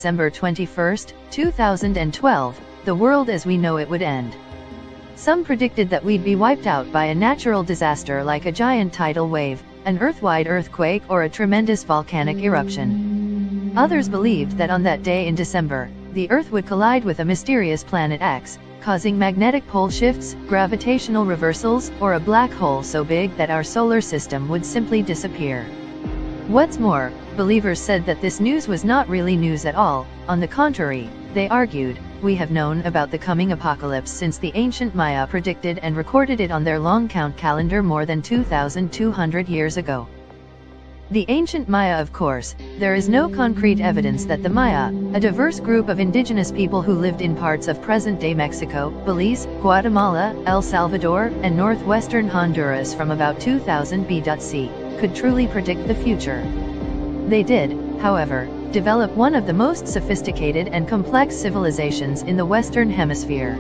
December 21, 2012, the world as we know it would end. Some predicted that we'd be wiped out by a natural disaster like a giant tidal wave, an Earth-wide earthquake, or a tremendous volcanic eruption. Others believed that on that day in December, the Earth would collide with a mysterious planet X, causing magnetic pole shifts, gravitational reversals, or a black hole so big that our solar system would simply disappear. What's more, believers said that this news was not really news at all. On the contrary, they argued, we have known about the coming apocalypse since the ancient Maya predicted and recorded it on their long count calendar more than 2,200 years ago. The ancient Maya, of course, there is no concrete evidence that the Maya, a diverse group of indigenous people who lived in parts of present-day Mexico, Belize, Guatemala, El Salvador, and northwestern Honduras from about 2000 BC, could truly predict the future. They did, however, develop one of the most sophisticated and complex civilizations in the Western Hemisphere.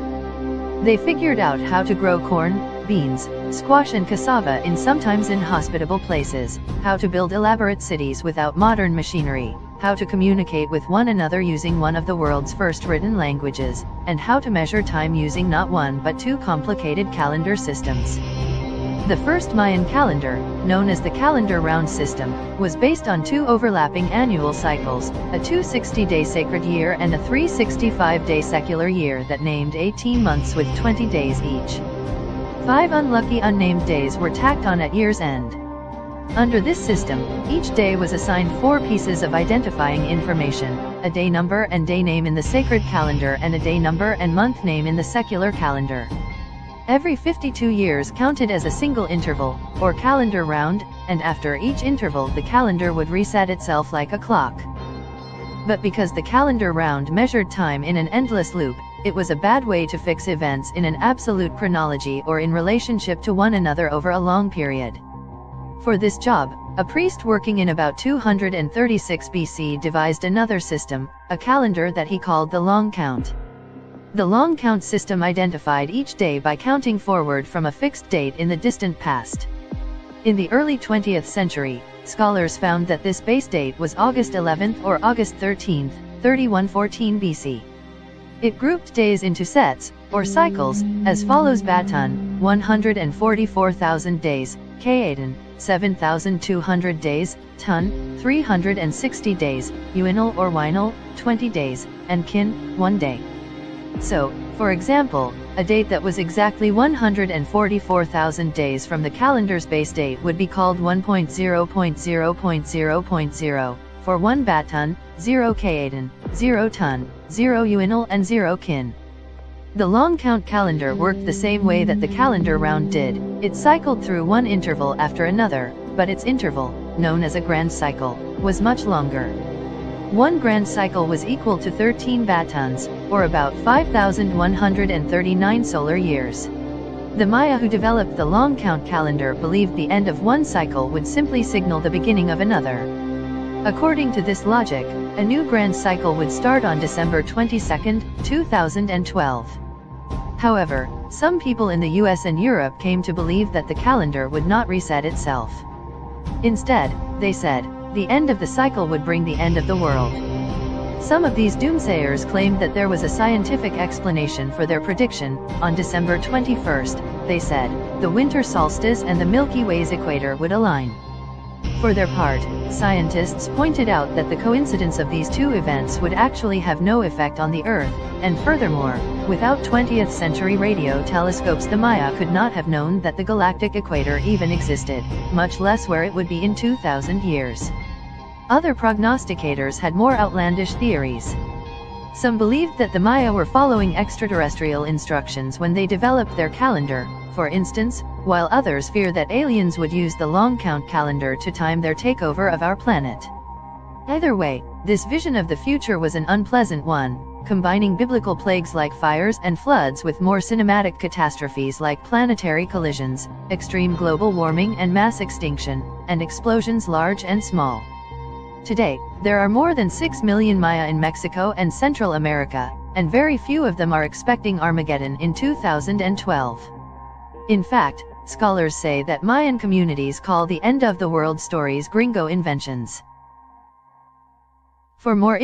They figured out how to grow corn, beans, squash and cassava in sometimes inhospitable places, how to build elaborate cities without modern machinery, how to communicate with one another using one of the world's first written languages, and how to measure time using not one but two complicated calendar systems. The first Mayan calendar, known as the calendar round system, was based on two overlapping annual cycles, a 260-day sacred year and a 365-day secular year that named 18 months with 20 days each. 5 unlucky unnamed days were tacked on at year's end. Under this system, each day was assigned 4 pieces of identifying information, a day number and day name in the sacred calendar and a day number and month name in the secular calendar. Every 52 years counted as a single interval, or calendar round, and after each interval the calendar would reset itself like a clock. But because the calendar round measured time in an endless loop, it was a bad way to fix events in an absolute chronology or in relationship to one another over a long period. For this job, a priest working in about 236 BC devised another system, a calendar that he called the long count. The long count system identified each day by counting forward from a fixed date in the distant past. In the early 20th century, scholars found that this base date was August 11th or August 13th, 3114 BC. It grouped days into sets, or cycles, as follows: Batun, 144,000 days, Kaeden, 7,200 days, Tun, 360 days, Uinal or Winal, 20 days, and Kin, 1 day. So, for example, a date that was exactly 144,000 days from the calendar's base date would be called 1.0.0.0.0.0, for 1 Batun, 0 Kaeden, 0 Tun, 0 Uinal and 0 Kin. The long count calendar worked the same way that the calendar round did. It cycled through one interval after another, but its interval, known as a grand cycle, was much longer. One grand cycle was equal to 13 batuns, or about 5,139 solar years. The Maya who developed the long count calendar believed the end of one cycle would simply signal the beginning of another. According to this logic, a new grand cycle would start on December 22, 2012. However, some people in the US and Europe came to believe that the calendar would not reset itself. Instead, they said, the end of the cycle would bring the end of the world. Some of these doomsayers claimed that there was a scientific explanation for their prediction. On December 21st, they said, the winter solstice and the Milky Way's equator would align. For their part, scientists pointed out that the coincidence of these two events would actually have no effect on the Earth, and furthermore, without 20th century radio telescopes the Maya could not have known that the galactic equator even existed, much less where it would be in 2,000 years. Other prognosticators had more outlandish theories. Some believed that the Maya were following extraterrestrial instructions when they developed their calendar, for instance, while others fear that aliens would use the long count calendar to time their takeover of our planet. Either way, this vision of the future was an unpleasant one, combining biblical plagues like fires and floods with more cinematic catastrophes like planetary collisions, extreme global warming and mass extinction, and explosions large and small. Today, there are more than 6 million Maya in Mexico and Central America, and very few of them are expecting Armageddon in 2012. In fact, scholars say that Mayan communities call the end of the world stories gringo inventions. For more